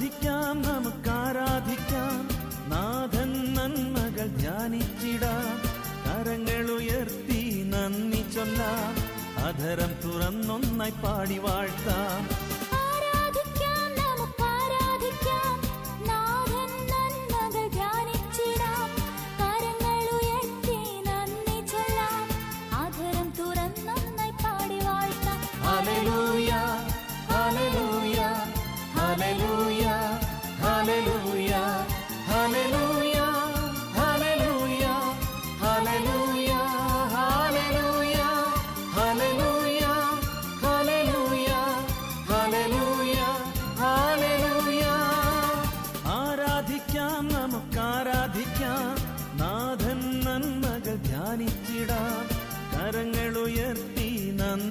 ആരാധിക്കാം, നമുക്കാരാധിക്കാം, നാഥൻ നന്മകൾ ധ്യാനിച്ചിടാം. കരങ്ങളുയർത്തി നന്ദി ചൊല്ലാം, അധരം തുറന്നൊന്നായി പാടി വാഴ്ത്താം.